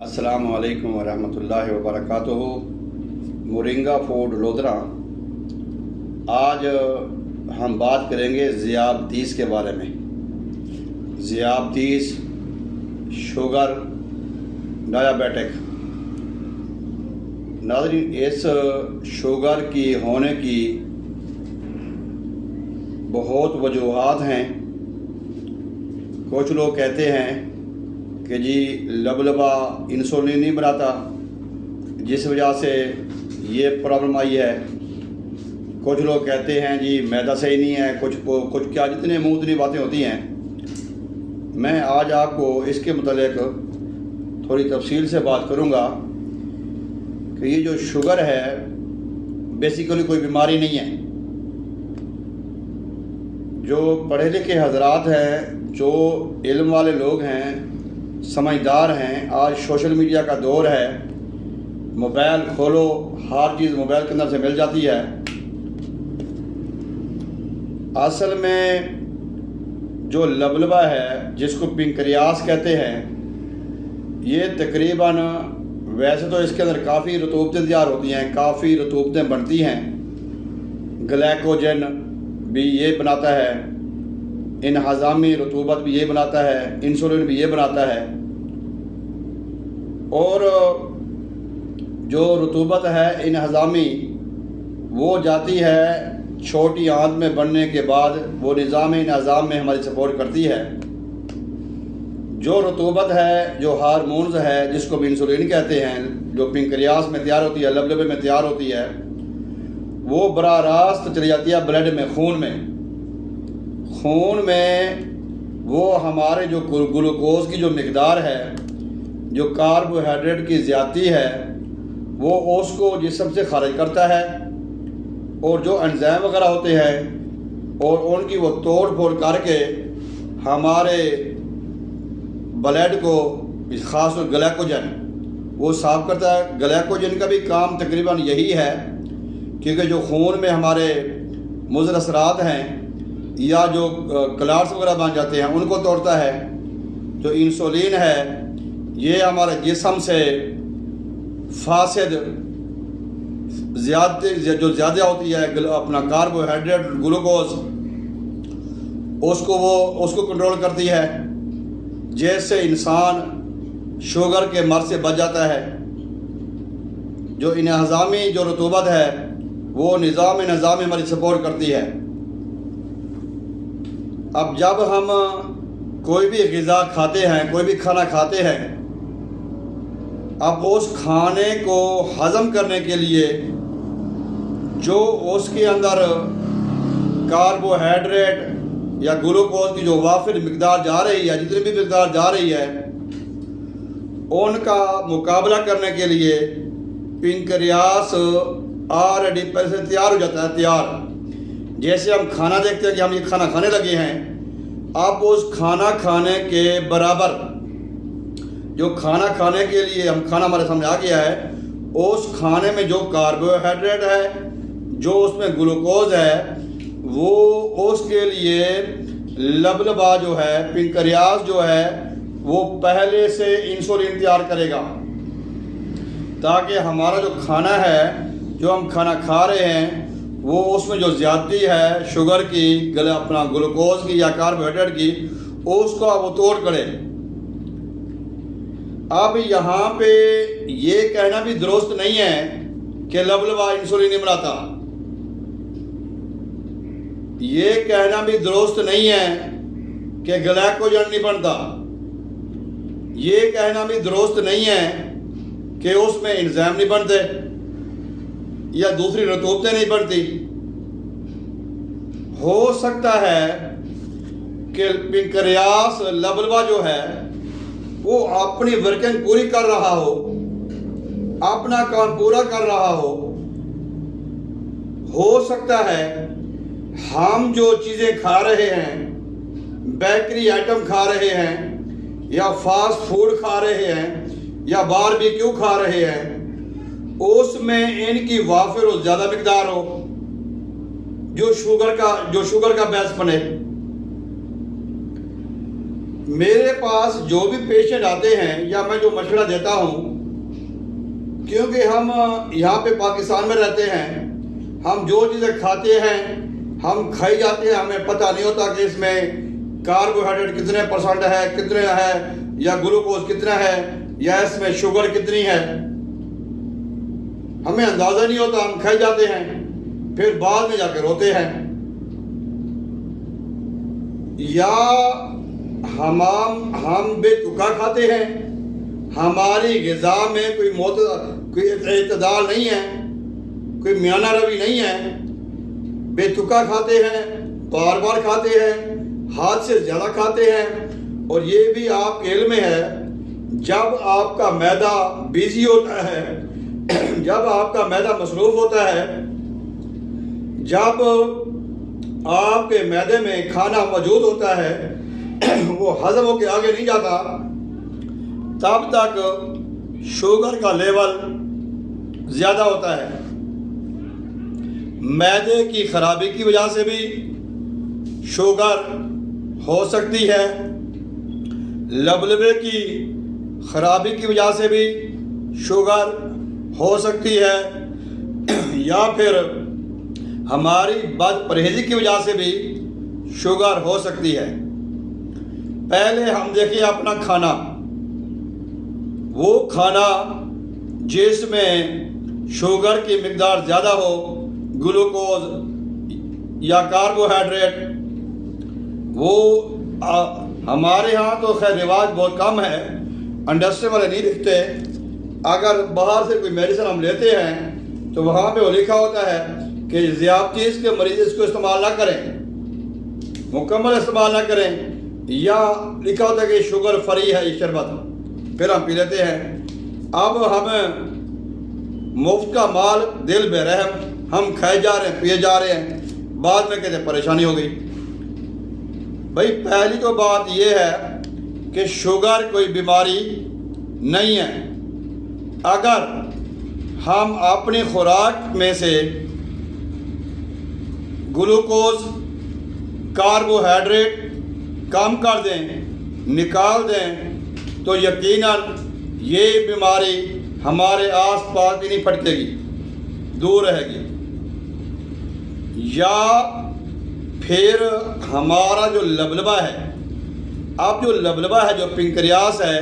السلام علیکم ورحمۃ اللہ وبرکاتہ۔ Moringa food Lodhra. آج ہم بات کریں گے ذیابطیس کے بارے میں۔ ذیابطیس، شوگر، ڈائیابیٹک۔ ناظرین، اس شوگر کی ہونے کی بہت وجوہات ہیں۔ کچھ لوگ کہتے ہیں کہ جی لبلبا انسولین نہیں بناتا، جس وجہ سے یہ پرابلم آئی ہے۔ کچھ لوگ کہتے ہیں جی میدا صحیح نہیں ہے، کچھ کیا جتنے منہ اتنی باتیں ہوتی ہیں۔ میں آج آپ کو اس کے متعلق تھوڑی تفصیل سے بات کروں گا کہ یہ جو شوگر ہے بیسیکلی کوئی بیماری نہیں ہے۔ جو پڑھے لکھے حضرات ہیں، جو علم والے لوگ ہیں، سمجھدار ہیں، آج سوشل میڈیا کا دور ہے، موبائل کھولو ہر چیز موبائل کے اندر سے مل جاتی ہے۔ اصل میں جو لبلبا ہے، جس کو پنکریاس کہتے ہیں، یہ تقریباً ویسے تو اس کے اندر کافی رطوبتیں تیار ہوتی ہیں، کافی رطوبتیں بنتی ہیں۔ گلیکوجن بھی یہ بناتا ہے، انہضامی رطوبت بھی یہ بناتا ہے، انسولین بھی یہ بناتا ہے۔ اور جو رطوبت ہے انہضامی، وہ جاتی ہے چھوٹی آنت میں بننے کے بعد، وہ نظام انہضام میں ہماری سپورٹ کرتی ہے۔ جو رطوبت ہے، جو ہارمونز ہے، جس کو بھی انسولین کہتے ہیں، جو پنکریاس میں تیار ہوتی ہے، لبلبے میں تیار ہوتی ہے، وہ براہ راست چلی جاتی ہے بلڈ میں، خون میں وہ ہمارے جو گلوکوز کی جو مقدار ہے، جو کاربوہائیڈریٹ کی زیادتی ہے، وہ اس کو جسم سے خارج کرتا ہے، اور جو انزائم وغیرہ ہوتے ہیں اور ان کی وہ توڑ پھوڑ کر کے ہمارے بلڈ کو، خاص طور گلیکوجن، وہ صاف کرتا ہے۔ گلیکوجن کا بھی کام تقریباً یہی ہے، کیونکہ جو خون میں ہمارے مضر اثرات ہیں یا جو کلاٹس وغیرہ بن جاتے ہیں، ان کو توڑتا ہے۔ جو انسولین ہے، یہ ہمارے جسم سے فاسد جو زیادہ ہوتی ہے اپنا کاربوہائیڈریٹ، گلوکوز، اس کو کنٹرول کرتی ہے، جس سے انسان شوگر کے مرض سے بچ جاتا ہے۔ جو انہضامی جو رطوبت ہے، وہ نظام انہضامی ہماری سپورٹ کرتی ہے۔ اب جب ہم کوئی بھی غذا کھاتے ہیں، کوئی بھی کھانا کھاتے ہیں، اب اس کھانے کو ہضم کرنے کے لیے جو اس کے اندر کاربوہائیڈریٹ یا گلوکوز کی جو وافر مقدار جا رہی ہے، جتنی بھی مقدار جا رہی ہے، ان کا مقابلہ کرنے کے لیے پنکریاس آلریڈی پہلے سے تیار ہو جاتا ہے۔ جیسے ہم کھانا دیکھتے ہیں کہ ہم یہ کھانا کھانے لگے ہیں، اب اس کھانا کھانے کے برابر جو کھانا کھانے کے لیے کھانا ہمارے سامنے آ گیا ہے، اس کھانے میں جو کاربوہائیڈریٹ ہے، جو اس میں گلوکوز ہے، وہ اس کے لیے لبلبا جو ہے، پنکریاس جو ہے، وہ پہلے سے انسولین تیار کرے گا، تاکہ ہمارا جو کھانا ہے، جو ہم کھانا کھا رہے ہیں، وہ اس میں جو زیادتی ہے شوگر کی، اپنا گلوکوز کی یا کاربوہائیڈریٹ کی، اس کو وہ توڑ کرے۔ اب یہاں پہ یہ کہنا بھی درست نہیں ہے کہ لبلبا انسولین نہیں بناتا۔ یہ کہنا بھی درست نہیں ہے کہ گلیکوجن نہیں بنتا۔ یہ کہنا بھی درست نہیں ہے کہ اس میں انزائم نہیں بنتے یا دوسری رطوبتیں نہیں بنتی۔ ہو سکتا ہے کہ پنکریاس لبلبا جو ہے، وہ اپنی ورکنگ پوری کر رہا ہو، اپنا کام پورا کر رہا ہو سکتا ہے ہم جو چیزیں کھا رہے ہیں، بیکری آئٹم کھا رہے ہیں، یا فاسٹ فوڈ کھا رہے ہیں، یا باربیکیو کھا رہے ہیں، اس میں ان کی وافر و زیادہ مقدار ہو، جو شوگر کا باعث بنے۔ میرے پاس جو بھی پیشنٹ آتے ہیں یا میں جو مشورہ دیتا ہوں، کیونکہ ہم یہاں پہ پاکستان میں رہتے ہیں، ہم جو چیزیں کھاتے ہیں ہم کھائی جاتے ہیں، ہمیں پتہ نہیں ہوتا کہ اس میں کاربوہائیڈریٹ کتنے پرسنٹ ہے، کتنے ہے، یا گلوکوز کتنا ہے، یا اس میں شوگر کتنی ہے، ہمیں اندازہ نہیں ہوتا، ہم کھائی جاتے ہیں، پھر بعد میں جا کے روتے ہیں۔ یا ہم بے تکا کھاتے ہیں، ہماری غذا میں کوئی اعتدال نہیں ہے، کوئی میانہ روی نہیں ہے، بے تکا کھاتے ہیں، بار بار کھاتے ہیں، حد سے زیادہ کھاتے ہیں۔ اور یہ بھی آپ کے علم میں ہے، جب آپ کا معدہ بیزی ہوتا ہے، جب آپ کا معدہ مصروف ہوتا ہے، جب آپ کے معدے میں کھانا موجود ہوتا ہے، وہ ہضم ہو کے آگے نہیں جاتا، تب تک شوگر کا لیول زیادہ ہوتا ہے۔ معدے کی خرابی کی وجہ سے بھی شوگر ہو سکتی ہے، لبلبے کی خرابی کی وجہ سے بھی شوگر ہو سکتی ہے، یا پھر ہماری بد پرہیزی کی وجہ سے بھی شوگر ہو سکتی ہے۔ پہلے ہم دیکھیں اپنا کھانا، وہ کھانا جس میں شوگر کی مقدار زیادہ ہو، گلوکوز یا کاربوہائیڈریٹ، وہ ہمارے ہاں تو خیر رواج بہت کم ہے، انڈسٹری والے نہیں لکھتے۔ اگر باہر سے کوئی میڈیسن ہم لیتے ہیں تو وہاں پہ وہ لکھا ہوتا ہے کہ ذیابطیس کے مریض اس کو استعمال نہ کریں، مکمل استعمال نہ کریں، یا لکھا ہوتا ہے کہ شوگر فری ہے یہ شربت، پھر ہم پی لیتے ہیں۔ اب ہمیں مفت کا مال دل بے رحم، ہم کھائے جا رہے ہیں، پیے جا رہے ہیں، بعد میں کہتے ہیں پریشانی ہو گئی۔ بھائی پہلی تو بات یہ ہے کہ شوگر کوئی بیماری نہیں ہے۔ اگر ہم اپنی خوراک میں سے گلوکوز، کاربوہائیڈریٹ کم کر دیں، نکال دیں، تو یقیناً یہ بیماری ہمارے آس پاس بھی نہیں پھٹکے گی، دور رہے گی۔ یا پھر ہمارا جو لبلبا ہے، اب جو لبلبا ہے، جو پنکریاس ہے،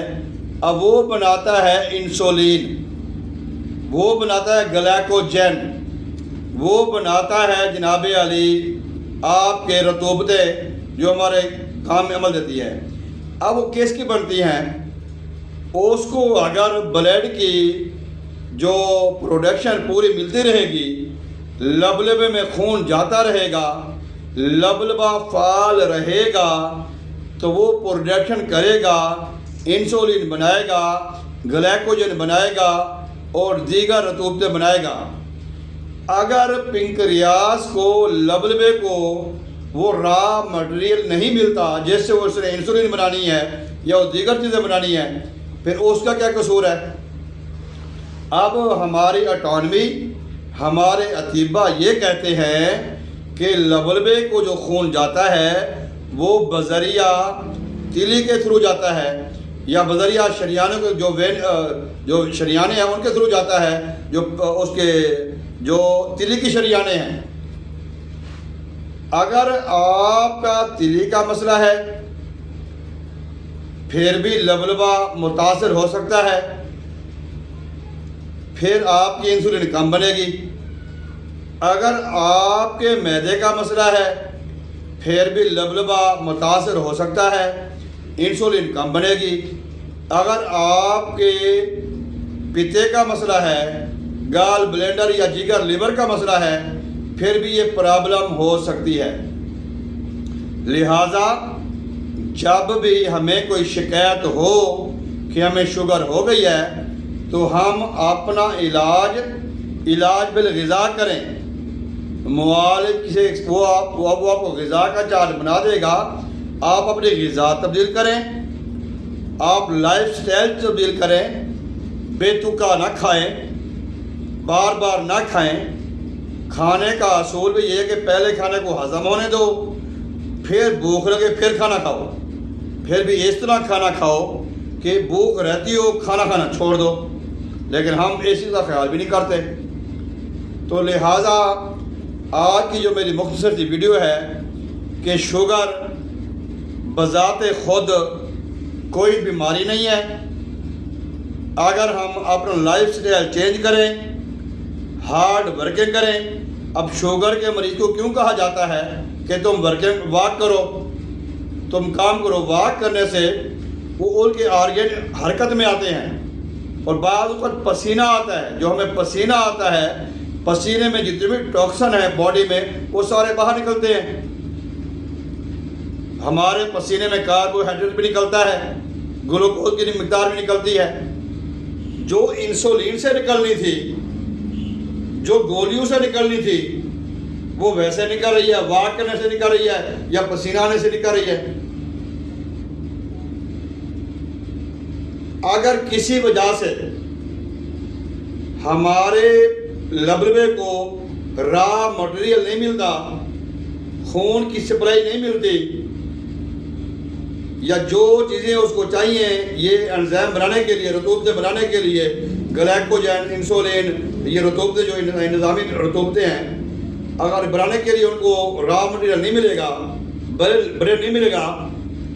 اب وہ بناتا ہے انسولین، وہ بناتا ہے گلائکوجن، وہ بناتا ہے جناب علی آپ کے رطوبتیں جو ہمارے کام میں عمل دیتی ہے۔ اب وہ کس کی بنتی ہیں؟ اس کو اگر بلڈ کی جو پروڈکشن پوری ملتی رہے گی، لبلبے میں خون جاتا رہے گا، لبلبا فعال رہے گا، تو وہ پروڈکشن کرے گا، انسولین بنائے گا، گلائکوجن بنائے گا اور دیگر رطوبتیں بنائے گا۔ اگر پنکریاس کو، لبلبے کو وہ را مٹیریل نہیں ملتا جس سے اس نے انسولین بنانی ہے یا وہ دیگر چیزیں بنانی ہے، پھر اس کا کیا قصور ہے؟ اب ہماری اٹانومی، ہمارے اطباء یہ کہتے ہیں کہ لبلبے کو جو خون جاتا ہے وہ بذریعہ تیلی کے تھرو جاتا ہے، یا بذریعہ شریانوں کے جو شریانے ہیں ان کے تھرو جاتا ہے، جو اس کے جو تیلی کی شریانے ہیں۔ اگر آپ کا تیلی کا مسئلہ ہے پھر بھی لبلبا متاثر ہو سکتا ہے، پھر آپ کی انسولین کم بنے گی۔ اگر آپ کے معدے کا مسئلہ ہے پھر بھی لبلبا متاثر ہو سکتا ہے، انسولین کم بنے گی۔ اگر آپ کے پتے کا مسئلہ ہے، گال بلینڈر یا جگر لیور کا مسئلہ ہے، پھر بھی یہ پرابلم ہو سکتی ہے۔ لہٰذا جب بھی ہمیں کوئی شکایت ہو کہ ہمیں شوگر ہو گئی ہے تو ہم اپنا علاج بالغذا کریں۔ معالج سے وہ آپ کو غذا کا چارٹ بنا دے گا، آپ اپنی غذا تبدیل کریں، آپ لائف سٹائل تبدیل کریں، بے تکا نہ کھائیں، بار بار نہ کھائیں۔ کھانے کا اصول بھی یہ ہے کہ پہلے کھانے کو ہضم ہونے دو، پھر بھوک لگے پھر کھانا کھاؤ، پھر بھی اس طرح کھانا کھاؤ کہ بھوک رہتی ہو کھانا کھانا چھوڑ دو، لیکن ہم اسی کا خیال بھی نہیں کرتے۔ تو لہٰذا آج کی جو میری مختصر سی ویڈیو ہے کہ شوگر بذات خود کوئی بیماری نہیں ہے۔ اگر ہم اپنا لائف سٹائل چینج کریں، ہارڈ ورکنگ کریں۔ اب شوگر کے مریض کو کیوں کہا جاتا ہے کہ تم ورکنگ واک کرو، تم کام کرو؟ واک کرنے سے وہ ان کے آرگن حرکت میں آتے ہیں، اور بعض اوقات پسینہ آتا ہے۔ جو ہمیں پسینہ آتا ہے، پسینے میں جتنے بھی ٹاکسن ہیں باڈی میں وہ سارے باہر نکلتے ہیں۔ ہمارے پسینے میں کاربوہائیڈریٹ بھی نکلتا ہے، گلوکوز کی مقدار بھی نکلتی ہے۔ جو انسولین سے نکلنی تھی، جو گولیوں سے نکلنی تھی، وہ ویسے نکل رہی ہے، واک کرنے سے نکل رہی ہے یا پسینہ آنے سے نکل رہی ہے۔ اگر کسی وجہ سے ہمارے لبربے کو را مٹیریل نہیں ملتا، خون کی سپلائی نہیں ملتی، یا جو چیزیں اس کو چاہیے یہ انزیم بنانے کے لیے، رطوبتیں بنانے کے لیے، گلائکوجن، انسولین، یہ رطوبتیں جو نظامی رطوبتیں ہیں، اگر بنانے کے لیے ان کو را مٹیریل نہیں ملے گا، بریڈ نہیں ملے گا،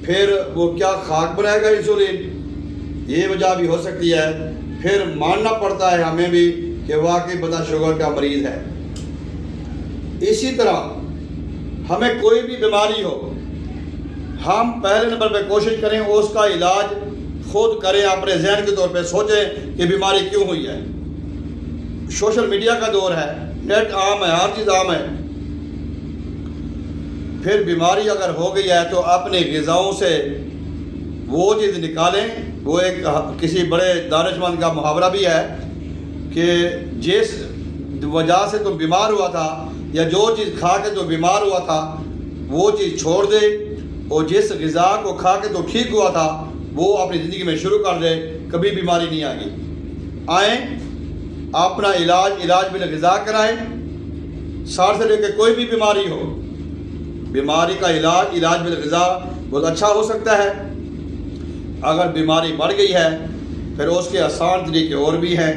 پھر وہ کیا خاک بنائے گا انسولین؟ یہ وجہ بھی ہو سکتی ہے۔ پھر ماننا پڑتا ہے ہمیں بھی کہ واقعی بندہ شوگر کا مریض ہے۔ اسی طرح ہمیں کوئی بھی بیماری ہو، ہم پہلے نمبر پہ کوشش کریں اس کا علاج خود کریں، اپنے ذہن کے طور پہ سوچیں کہ بیماری کیوں ہوئی ہے۔ سوشل میڈیا کا دور ہے، نیٹ عام ہے، ہر چیز عام ہے۔ پھر بیماری اگر ہو گئی ہے تو اپنے غذاؤں سے وہ چیز نکالیں۔ وہ ایک کسی بڑے دانشمند کا محاورہ بھی ہے کہ جس وجہ سے تم بیمار ہوا تھا یا جو چیز کھا کے تو بیمار ہوا تھا وہ چیز چھوڑ دے، اور جس غذا کو کھا کے تو ٹھیک ہوا تھا وہ اپنی زندگی میں شروع کر دے، کبھی بیماری نہیں آگی۔ آئیں اپنا علاج بالغذا کرائیں۔ سال سے لے کے کوئی بھی بیماری ہو، بیماری کا علاج بالغذا بہت اچھا ہو سکتا ہے۔ اگر بیماری بڑھ گئی ہے پھر اس کے آسان طریقے اور بھی ہیں۔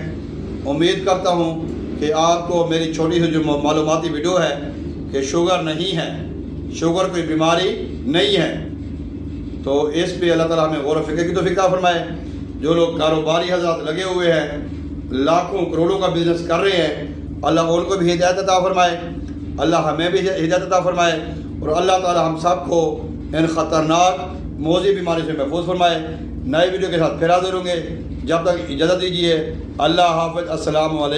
امید کرتا ہوں کہ آپ کو میری چھوٹی سی جو معلوماتی ویڈیو ہے کہ شوگر نہیں ہے، شوگر کوئی بیماری نہیں ہے، تو اس پہ اللہ تعالیٰ ہمیں غور و فکر کی توفیق عطا فرمائے۔ جو لوگ کاروباری حضرات لگے ہوئے ہیں، لاکھوں کروڑوں کا بزنس کر رہے ہیں، اللہ ان کو بھی ہدایت عطا فرمائے، اللہ ہمیں بھی ہدایت عطا فرمائے، اور اللہ تعالیٰ ہم سب کو ان خطرناک موذی بیماری سے محفوظ فرمائے۔ نئے ویڈیو کے ساتھ پھر حاضر ہوں گے، جب تک اجازت دیجیے۔ اللہ حافظ، السلام علیکم۔